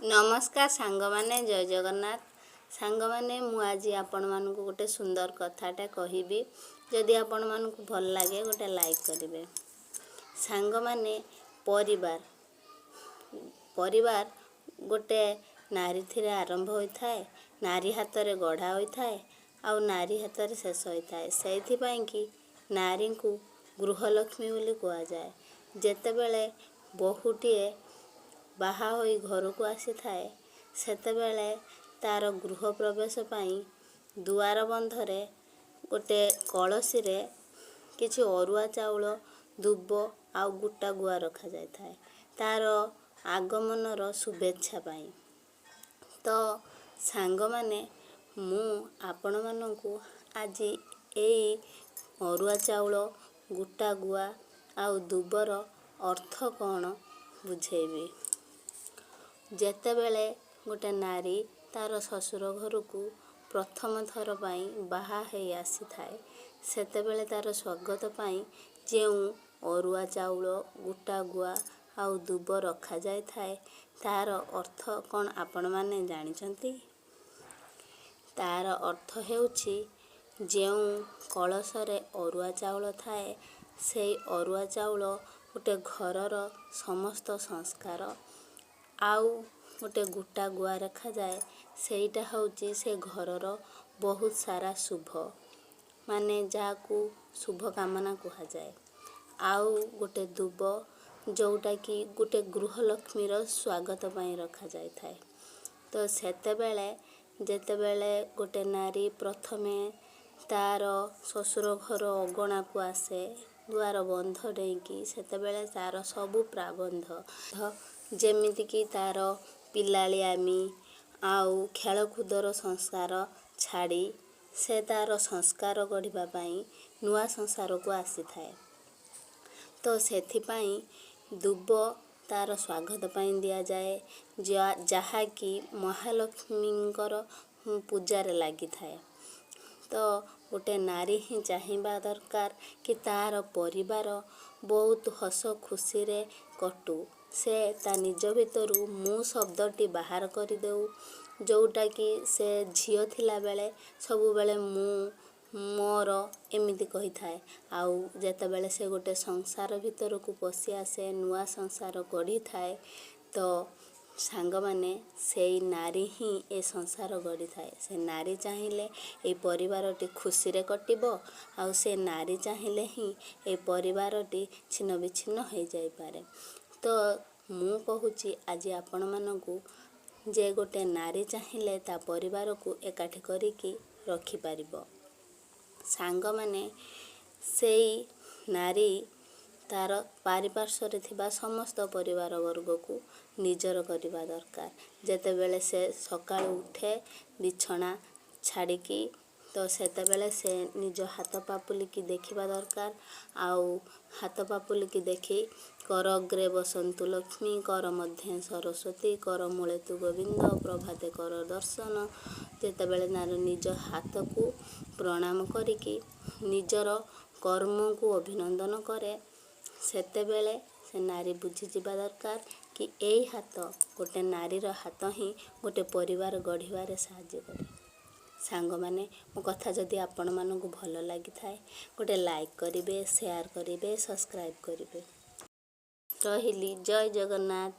नमस्कार सांग माने जय जगन्नाथ सांग माने मु आज आपण मानकु गोटे सुंदर कथाटा कहिबी। जदि आपण मानकु भल लागे गोटे लाइक करिवे। सांग माने परिवार परिवार गोटे नारी थिरे आरंभ होई थाए, नारी हाथ रे गढ़ा होई थाए आ नारी हाथ रे शेष होई थाए। सेथि पई कि नारी को गृहलक्ष्मी बोली कहा जाए। जेते बेले बहुटीए बाहा होई घर को आसी थाए सेते बेले तार गृह प्रवेश पाई दुआर बंधरे गोटे कलसी रे किछि अरुआ चाउल दुब आ गुटा गुआ रखा जाय थाए तार आगमनर शुभेच्छा पाई। तो सांग माने मु आपण मानकु आज एई अरुआ चाउल गुटा गुआ आ दुबर अर्थ कौन बुझेबी। जेते बेले गोटे नारी तार ससुर घर को प्रथम थर पाई बाहा हे आसी थाए सेते बेले तार स्वागत पाई जेउ अरुआ चाउल गुटा गुआ आ दुब रखा जाय थाए तार अर्थ कौन आपण माने जानिचंती। तार अर्थ हेउछि जेउ कलशरे अरुआ चाउल थाए सेई अरुआ चाउल गोटे घरर समस्त संस्कार आउ गोटे गुटा गुआ रखा जाए सेईटा होउछि से घरर बहुत सारा शुभ माने जाकू शुभ कामना कहा जाए। आउ गोटे दुब जोटा कि गोटे गृहलक्ष्मीर स्वागत पाई रखा जाय थाए। तो सेते बेले जेते बेले गोटे नारी प्रथमे तार ससुर घर अगणा को आसे दुआर बंध डेकी सेते बेले तार सबु प्राबंध जेमिति कि तार पिलालियामी आउ खेलकूदर संस्कार छाड़ी से तार संस्कार गढ़िबा पाई नुआ संसार को आसी थाए। तो सेथि पाई दुब तार स्वागत पाई दिया जाए जहा कि महालक्ष्मींकर पूजार लगी थाए। तो गोटे नारी ही चाहिबा दरकार कि तार परिवार बहुत हस खुशी रे कटू से ता निज भितरु मु शब्दटी बाहर कर देउ जोटा कि से झियो थिला बेले सबु बेले मु मोर एमिति कही थाए। आउ जेते बेले से गोटे संसार भितर को पसी आसे नुआ संसार गढ़ी थाए तो सांग माने सेई नारी ही ए संसार गढ़ी थाए। से नारी चाहिए ए परिवारटी खुशी रे कटिबो आउ से नारी चाहिए ही ए परिवारटी छिन्न विच्छिन्न हो जाई पारे। तो मु कहूची आज आपण मानकु जे गोटे नारी चाहिए ता परिवार को एकाठी करिकी रखि पारिबो। सांग माने सेई नारी तार पारिपार्श्वर थिबा समस्त परिवार वर्ग को निजर करिबा दरकार। जेते बेले से सकाळ उठे बिछना छाड़िकी तो सेते बेले से निज हाथ पापुली की देखिबा दरकार। आउ हाथ पापुली की देखी कर अग्रे बसंतु लक्ष्मी कर मध्य सरस्वती कर मूले तु गोविंद प्रभाते कर दर्शन। जेते बेले नार निज हाथ को प्रणाम करिकी निजर कर्म को अभिनंदन करे सेते बेले से नारी बुझी जिबा दरकार कि एई हाथ गोटे नारीर हाथ ही गोटे परिवार गढ़िबारे साहाय्य करे। सांग माने मो कथा जदि आपण मानकु भल लागि थाए गोटे लाइक करिवे शेयर करिवे सब्सक्राइब करिवे। रहिली जय जगन्नाथ।